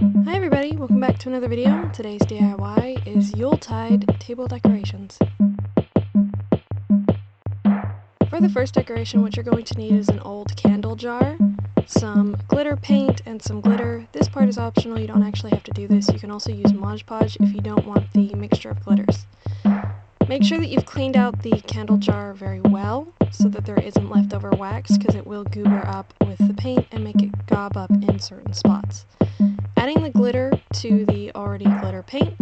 Hi everybody, welcome back to another video. Today's DIY is Yuletide table decorations. For the first decoration, what you're going to need is an old candle jar, some glitter paint, and some glitter. This part is optional, you don't actually have to do this. You can also use Mod Podge if you don't want the mixture of glitters. Make sure that you've cleaned out the candle jar very well so that there isn't leftover wax, because it will goober up with the paint and make it gob up in certain spots. Adding the glitter to the already glitter paint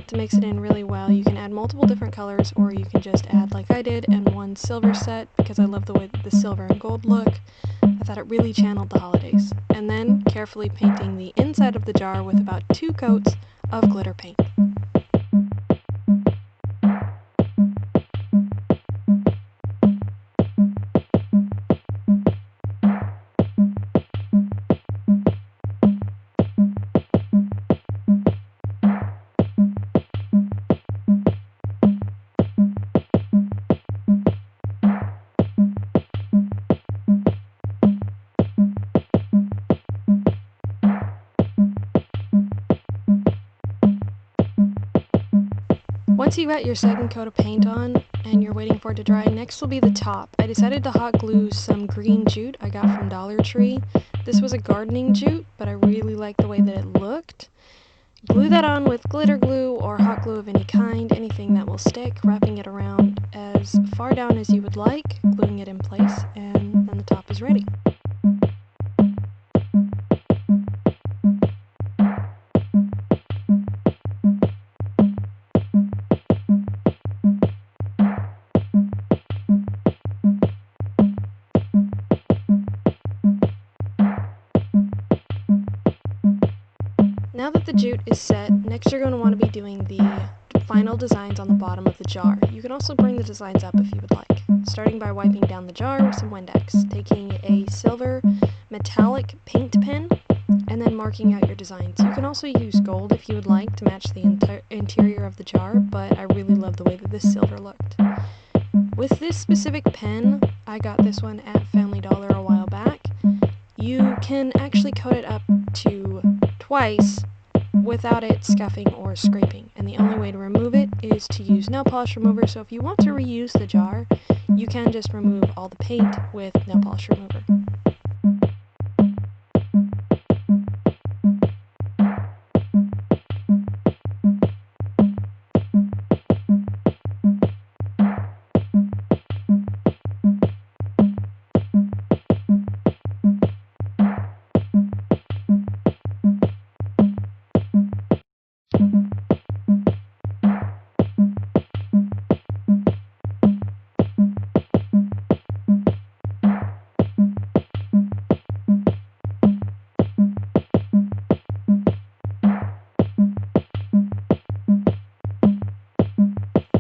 to mix it in really well. You can add multiple different colors, or you can just add like I did and one silver set because I love the way that the silver and gold look. I thought it really channeled the holidays. And then carefully painting the inside of the jar with about 2 coats of glitter paint. Once you got your second coat of paint on and you're waiting for it to dry, next will be the top. I decided to hot glue some green jute I got from Dollar Tree. This was a gardening jute, but I really liked the way that it looked. Glue that on with glitter glue or hot glue of any kind, anything that will stick, wrapping it around as far down as you would like, gluing it in place, and then the top is ready. Now that the jute is set, next you're going to want to be doing the final designs on the bottom of the jar. You can also bring the designs up if you would like, starting by wiping down the jar with some Windex, taking a silver metallic paint pen, and then marking out your designs. You can also use gold if you would like to match the interior of the jar, but I really love the way that this silver looked. With this specific pen, I got this one at Family Dollar a while back. You can actually coat it up to twice without it scuffing or scraping, and the only way to remove it is to use nail polish remover. So if you want to reuse the jar, you can just remove all the paint with nail polish remover.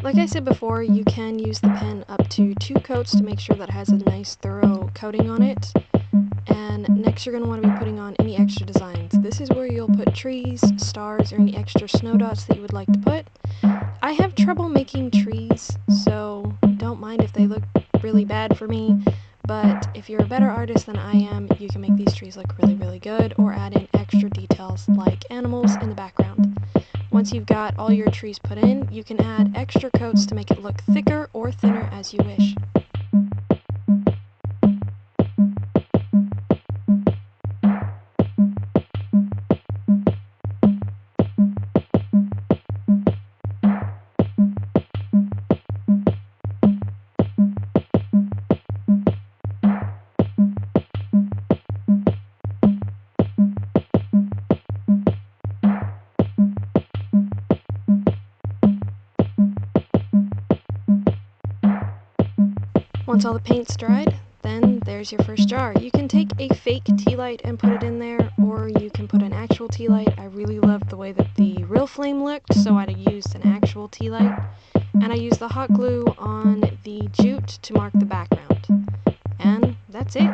Like I said before, you can use the pen up to 2 coats to make sure that it has a nice thorough coating on it. And next you're going to want to be putting on any extra designs. This is where you'll put trees, stars, or any extra snow dots that you would like to put. I have trouble making trees, so don't mind if they look really bad for me, but if you're a better artist than I am, you can make these trees look really, really good, or add in extra details like animals in the background. Once you've got all your trees put in, you can add extra coats to make it look thicker or thinner as you wish. Once all the paint's dried, then there's your first jar. You can take a fake tea light and put it in there, or you can put an actual tea light. I really loved the way that the real flame looked, so I used an actual tea light. And I used the hot glue on the jute to mark the background. And that's it.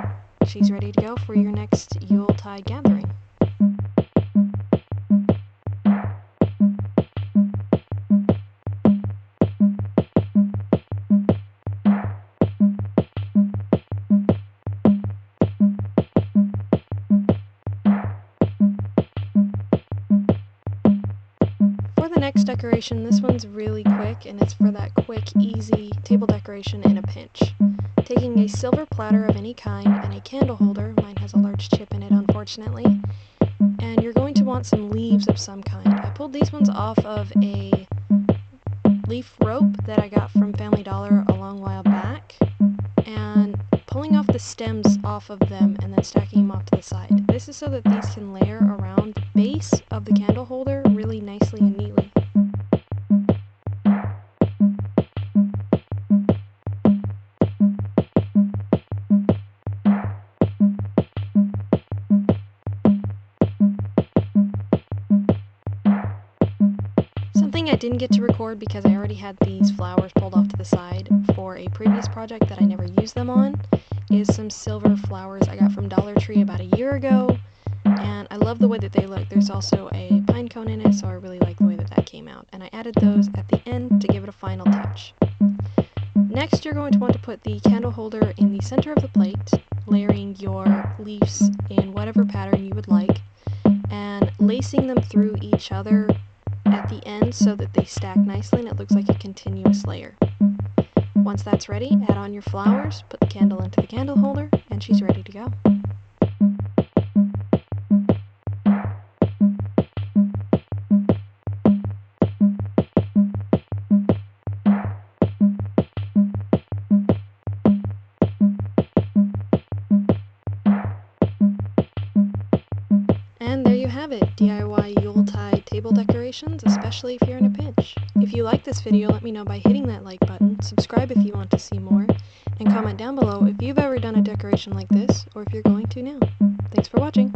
She's ready to go for your next Yuletide gathering. next decoration, this one's really quick, and it's for that quick, easy table decoration in a pinch. Taking a silver platter of any kind and a candle holder, mine has a large chip in it unfortunately, and you're going to want some leaves of some kind. I pulled these ones off of a leaf rope that I got from Family Dollar a long while back, and pulling off the stems off of them and then stacking them off to the side. This is so that these can layer around the base of the candle holder really nicely and neatly. Something I didn't get to record because I already had these flowers pulled off to the side for a previous project that I never used them on is some silver flowers I got from Dollar Tree about a year ago, and I love the way that they look. There's also a pine cone in it, so I really like the way that that came out, and I added those at the end to give it a final touch. Next, you're going to want to put the candle holder in the center of the plate, layering your leaves in whatever pattern you would like, and lacing them through each other at the end so that they stack nicely and it looks like a continuous layer. Once that's ready, add on your flowers, put the candle into the candle holder, and she's ready to go. And there you have it, DIY Yuletide table decorations, especially if you're in a pinch. If you like this video, let me know by hitting that like button, subscribe if you want to see more, and comment down below if you've ever done a decoration like this, or if you're going to now. Thanks for watching!